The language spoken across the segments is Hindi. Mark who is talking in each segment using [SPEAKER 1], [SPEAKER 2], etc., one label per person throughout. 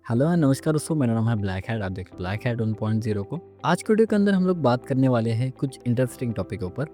[SPEAKER 1] हेलो नमस्कार दोस्तों, मेरा नाम है ब्लैक हेड। आप देख ब्लैक हेड 1.0 को। आज के वीडियो के अंदर हम लोग बात करने वाले हैं कुछ इंटरेस्टिंग टॉपिकों पर।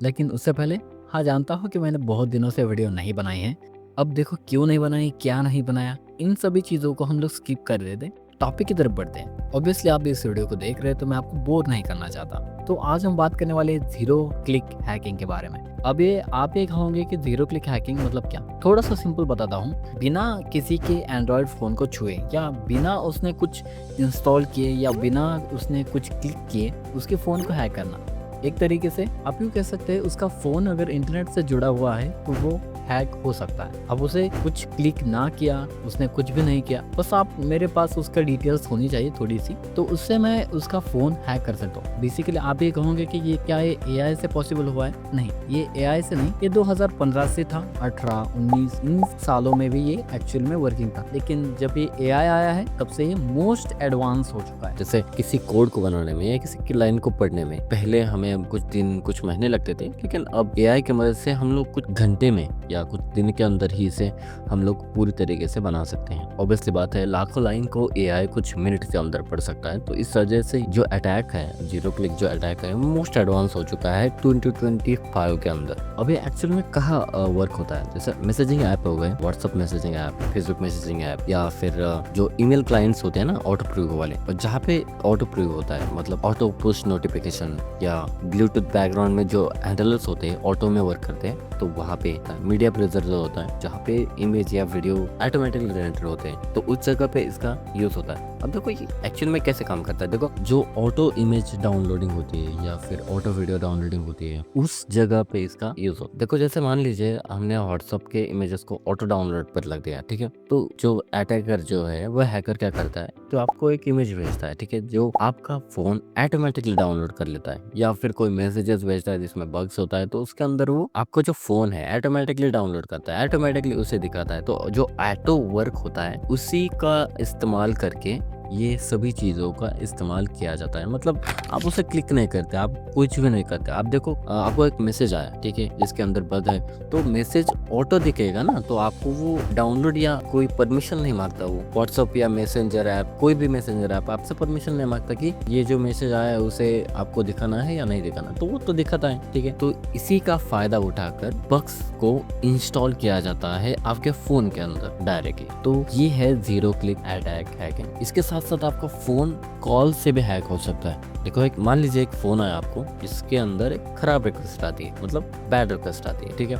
[SPEAKER 1] लेकिन उससे पहले हाँ, जानता हूँ कि मैंने बहुत दिनों से वीडियो नहीं बनाई है। अब देखो क्यों नहीं बनाई, क्या नहीं बनाया, इन सभी चीज़ों को हम लोग स्किप कर देते हैं, टॉपिक की तरफ बढ़ते हैं। ऑब्वियसली आप इस वीडियो को देख रहे हैं तो मैं आपको बोर नहीं करना चाहता। तो आज हम बात करने वाले हैं जीरो क्लिक हैकिंग के बारे में। अब ये आप ये कहोगे कि जीरो क्लिक हैकिंग मतलब क्या? थोड़ा सा सिंपल बताता हूँ। बिना किसी के एंड्रॉयड फ़ोन को छुए या बिना उसने कुछ इंस्टॉल किए या बिना उसने कुछ क्लिक किए उसके फ़ोन को हैक करना। एक तरीके से आप यूँ कह सकते हैं, उसका फ़ोन अगर इंटरनेट से जुड़ा हुआ है तो वो हैक हो सकता है। अब उसे कुछ क्लिक ना किया, उसने कुछ भी नहीं किया, बस आप मेरे पास उसका डिटेल्स होनी चाहिए थोड़ी सी, तो उससे मैं उसका फ़ोन हैक कर सकता हूँ। बेसिकली आप ये कहोगे कि ये क्या ये एआई से पॉसिबल हुआ है? नहीं, ये एआई से नहीं, ये 2015 से था, 18, 19 इन सालों में भी ये एक्चुअल में वर्किंग था। लेकिन जब ये एआई आया है तब से ये मोस्ट एडवांस हो चुका है।
[SPEAKER 2] जैसे किसी कोड को बनाने में या किसी की लाइन को पढ़ने में पहले हमें कुछ दिन कुछ महीने लगते थे, लेकिन अब एआई की मदद से हम लोग कुछ घंटे में या कुछ दिन के अंदर ही इसे हम लोग पूरी तरीके से बना सकते हैं। ऑब्वियसली बात है, लाखों लाइन को एआई कुछ मिनट के अंदर पढ़ सकता है। तो इस वजह से जो अटैक है, जीरो क्लिक जो अटैक है, मोस्ट एडवांस हो चुका है 2025 के अंदर। अब ये एक्चुअल में कहाँ वर्क होता है? जैसे मैसेजिंग ऐप हो गए, WhatsApp messaging app, Facebook messaging app, या फिर जो ईमेल क्लाइंट्स होते हैं ना ऑटो प्रीव्यू वाले, और जहाँ पे ऑटो प्रीव्यू होता है मतलब ऑटो पुश नोटिफिकेशन, या ब्लूटूथ बैकग्राउंड में जो हैंडलर्स होते हैं ऑटो में वर्क करते हैं, तो वहाँ पे मीडिया प्लेयर जो होता है जहाँ पे इमेज या वीडियो ऑटोमेटिकली जनरेट होते हैं, तो उस जगह पे इसका यूज होता है। अब देखो ये एक्चुअल में कैसे काम करता है। देखो, जो ऑटो इमेज डाउनलोडिंग होती है या फिर ऑटो वीडियो डाउनलोडिंग होती है, उस जगह पे इसका यूज होता है। देखो, जैसे मान लीजिए हमने व्हाट्सएप के इमेजेस को ऑटो डाउनलोड पर लग दिया, ठीक है, तो जो अटैकर जो है वह हैकर क्या करता है, तो आपको एक इमेज भेजता है, ठीक है, जो आपका फोन ऑटोमेटिकली डाउनलोड कर लेता है, या फिर कोई मैसेजेस भेजता है जिसमें बग्स होता है, तो उसके अंदर वो आपको जो फोन है ऑटोमेटिकली डाउनलोड करता है, ऑटोमेटिकली उसे दिखाता है। तो जो ऑटो वर्क होता है उसी का इस्तेमाल करके ये सभी चीज़ों का इस्तेमाल किया जाता है। मतलब आप उसे क्लिक नहीं करते, आप कुछ भी नहीं करते। आप देखो, आपको एक मैसेज आया, ठीक है, जिसके अंदर बग है, तो मैसेज ऑटो दिखेगा ना, तो आपको वो डाउनलोड या कोई परमिशन नहीं मांगता। वो व्हाट्सअप या मैसेंजर ऐप, कोई भी मैसेंजर ऐप आपसे परमिशन नहीं मांगता कि ये जो मैसेज आया है उसे आपको दिखाना है या नहीं दिखाना, तो वो तो दिखाता है, ठीक है। तो इसी का फायदा उठाकर बग्स को इंस्टॉल किया जाता है आपके फोन के अंदर डायरेक्टली। तो ये है जीरो क्लिक अटैक हैकिंग। इसके साथ साथ आपका फोन कॉल से भी हैक हो सकता है। देखो, एक मान लीजिए एक फोन आया आपको, जिसके अंदर एक खराब रिक्वेस्ट आती है, मतलब बैड रिक्वेस्ट आती है, ठीक है।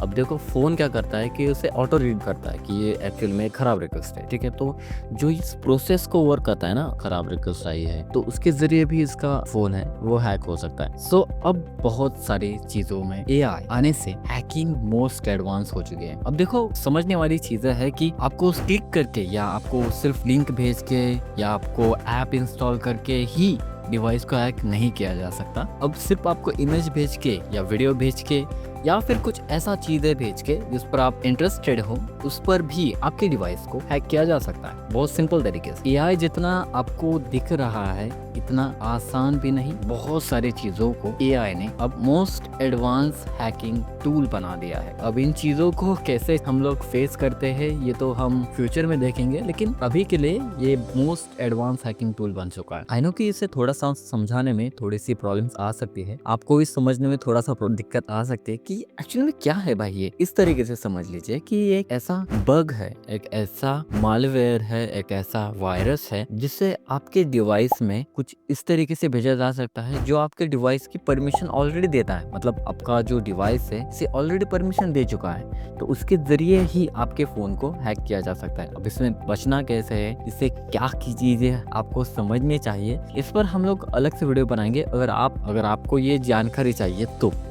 [SPEAKER 2] अब देखो, फोन क्या करता है कि उसे ऑटो रीड करता है कि ये एक्चुअल में खराब रिक्वेस्ट है, ठीक है। तो जो इस प्रोसेस को वर्क करता है ना, खराब रिक्वेस्ट आई है, तो उसके जरिए भी इसका फोन है वो हैक हो सकता है। सो अब बहुत सारी चीजों में एआई आने से हैकिंग मोस्ट एडवांस हो चुके हैं। अब देखो, समझने वाली चीज है कि आपको क्लिक करके या आपको सिर्फ लिंक भेज के या आपको ऐप इंस्टॉल करके ही डिवाइस को हैक नहीं किया जा सकता। अब सिर्फ आपको इमेज भेज के या वीडियो भेज के या फिर कुछ ऐसा चीजें भेज के जिस पर आप इंटरेस्टेड हो, उस पर भी आपके डिवाइस को हैक किया जा सकता है, बहुत सिंपल तरीके से। एआई जितना आपको दिख रहा है इतना आसान भी नहीं। बहुत सारी चीजों को एआई ने अब मोस्ट एडवांस हैकिंग टूल बना दिया है। अब इन चीजों को कैसे हम लोग फेस करते हैं ये तो हम फ्यूचर में देखेंगे, लेकिन अभी के लिए ये मोस्ट एडवांस हैकिंग टूल बन चुका है। आई नो कि इसे थोड़ा सा समझाने में थोड़ी सी प्रॉब्लम्स आ सकती है, आपको भी समझने में थोड़ा सा दिक्कत आ सकती है कि एक्चुअली में क्या है भाई ये। इस तरीके से समझ लीजिए कि ये एक ऐसा बग है, एक ऐसा मालवेयर है, एक ऐसा वायरस है जिससे आपके डिवाइस में कुछ इस तरीके से भेजा जा सकता है जो आपके डिवाइस की परमिशन ऑलरेडी देता है। मतलब आपका जो डिवाइस है इसे ऑलरेडी परमिशन दे चुका है, तो उसके जरिए ही आपके फोन को हैक किया जा सकता है। अब इसमें बचना कैसे है, इससे क्या की चीजें आपको समझनी चाहिए, इस पर हम लोग अलग से वीडियो बनाएंगे। अगर आपको ये जानकारी चाहिए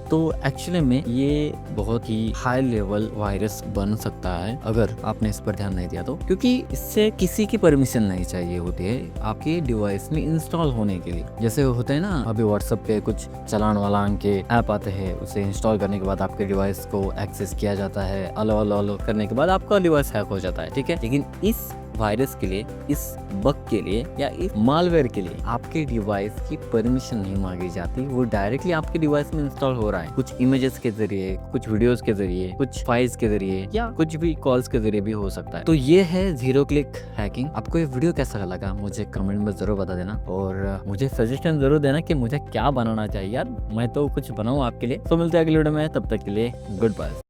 [SPEAKER 2] तो एक्चुअली में ये बहुत ही हाई लेवल वायरस बन सकता है अगर आपने इस पर ध्यान नहीं दिया तो, क्योंकि इससे किसी की परमिशन नहीं चाहिए होती है आपके डिवाइस में इंस्टॉल होने के लिए। जैसे होते हैं ना, अभी व्हाट्सएप पे कुछ चलान वालान के ऐप आते हैं, उसे इंस्टॉल करने के बाद आपके डिवाइस को एक्सेस किया जाता है, अलो अलो अलो करने के बाद आपका डिवाइस हैक हो जाता है, ठीक है। लेकिन इस वायरस के लिए, इस बग के लिए या इस मालवेयर के लिए आपके डिवाइस की परमिशन नहीं मांगी जाती, वो डायरेक्टली आपके डिवाइस में इंस्टॉल हो रहा है। कुछ इमेजेस के जरिए,
[SPEAKER 1] कुछ वीडियोस के जरिए, कुछ फाइल्स के जरिए या कुछ भी कॉल्स के जरिए भी हो सकता है। तो ये है जीरो क्लिक हैकिंग। आपको ये वीडियो कैसा लगा मुझे कमेंट में जरूर बता देना और मुझे सजेशन जरूर देना कि मुझे क्या बनाना चाहिए यार, मैं तो कुछ बनाऊं आपके लिए। तो मिलते हैं अगली वीडियो में, तब तक के लिए गुड बाय।